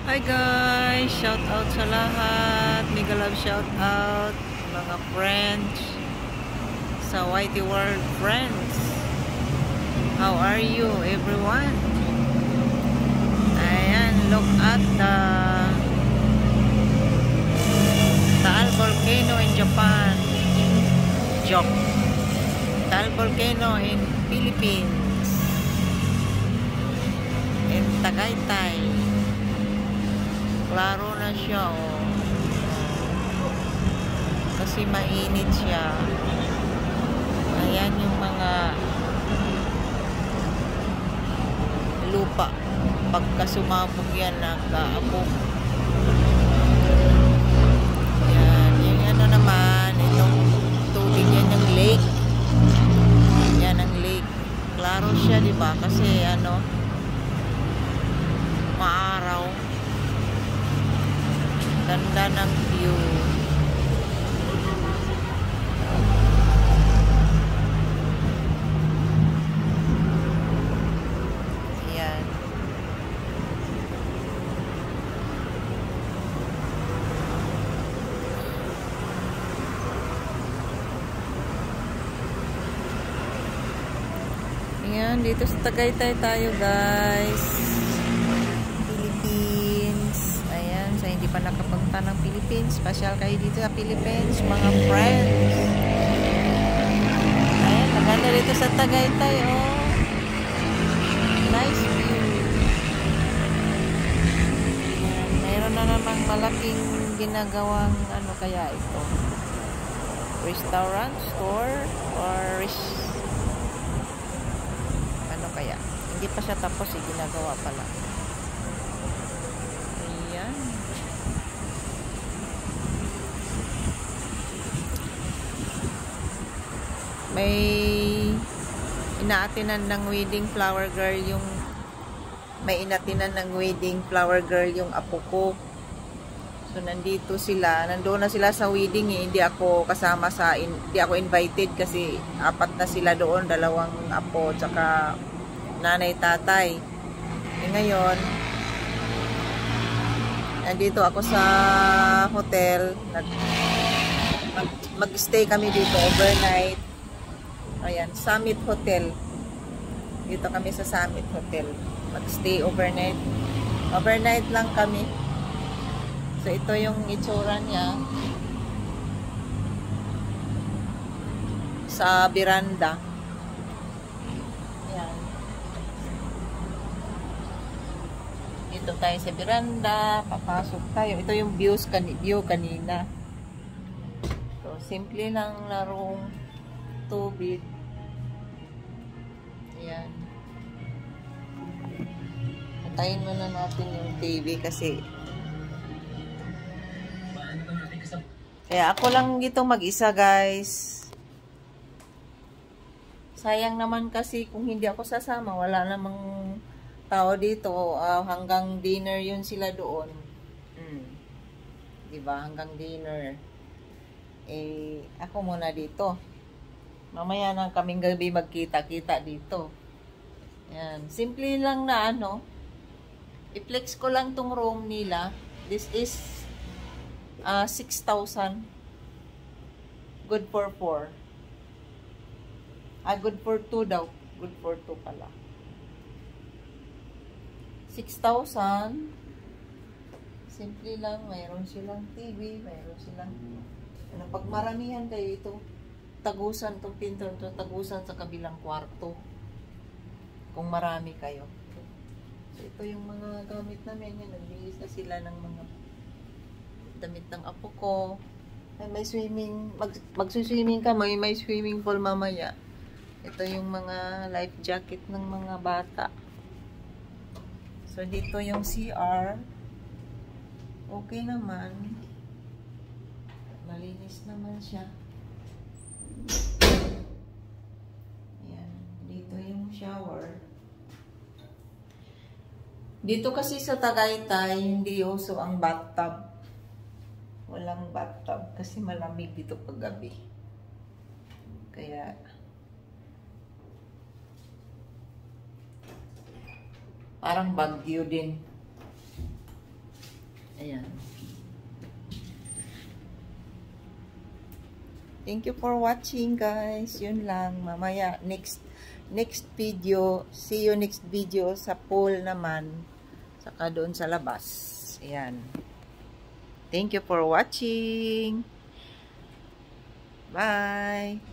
Hi guys! Shout out sa lahat. Mega love shout out. Mga friends. Sa Whitey World friends. How are you everyone? Ayan, look at the Taal Volcano in Japan. Joke. Taal Volcano in Philippines. In Tagaytay. Klaro na siya, oh. Kasi mainit siya. Ayan yung mga lupa. Pagka sumabog yan, nagkaabog. Ayan. Yung ano naman, itong tubig yan, yung lake. Yan ang lake. Klaro siya, diba? Kasi ano, maaraw. Ganda ng view. Ayan. Ayan, dito sa Tagaytay tayo guys. Sa hindi pa nakapunta ng Philippines, pasyal kayo dito sa Philippines, mga friends. Ayan, maganda dito sa Tagaytay, oh. Nice view. Ayan, mayroon na namang malaking ginagawang, ano kaya ito? Restaurant, store, or ano kaya? Hindi pa siya tapos, ginagawa pa lang. Ayan. May inaatinan ng wedding flower girl yung may inatinan ng wedding flower girl yung apo ko. So nandito sila, nandoon na sila sa wedding eh. Hindi ako kasama sa hindi ako invited kasi apat na sila doon, dalawang apo tsaka nanay tatay. Eh ngayon nandito ako sa hotel, mag-stay kami dito overnight. Ayan, Summit Hotel. Dito kami sa Summit Hotel. Mag-stay overnight. Overnight lang kami. So, ito yung itsura niya. Sa veranda. Ayan. Dito tayo sa veranda. Papasok tayo. Ito yung view kanina. So, simple lang larong tubig. Ayan. Patayin muna natin yung TV kasi kaya ako lang dito mag-isa guys. Sayang naman kasi kung hindi ako sasama, wala namang tao dito. Hanggang dinner yun sila doon. Diba? Hanggang dinner. Eh, ako muna dito. Mamaya na kaming gabi magkita-kita dito. Yan. Simple lang na ano. I-flex ko lang tong room nila. This is 6,000. Good for 4. Good for 2 daw. Good for 2 pala. 6,000. Simple lang. Mayroon silang TV. Mayroon silang pag maramihan kayo ito. Tagusan tong pinto to, tagusan sa kabilang kwarto kung marami kayo. So, ito yung mga gamit namin. Yan, nagbihis na sila ng mga damit ng apo ko. Ay, may swimming, magsuswimming ka, may swimming pool mamaya. Ito yung mga life jacket ng mga bata. So dito yung CR. Okay naman, malinis naman siya. Ayan. Dito yung shower. Dito kasi sa Tagaytay, hindi uso ang bathtub. Walang bathtub kasi malamig dito paggabi. Kaya parang bagyo din. Ayan. Thank you for watching, guys. Yun lang. Mamaya, next video. See you next video sa pool naman. Saka doon sa labas. Ayan. Thank you for watching. Bye.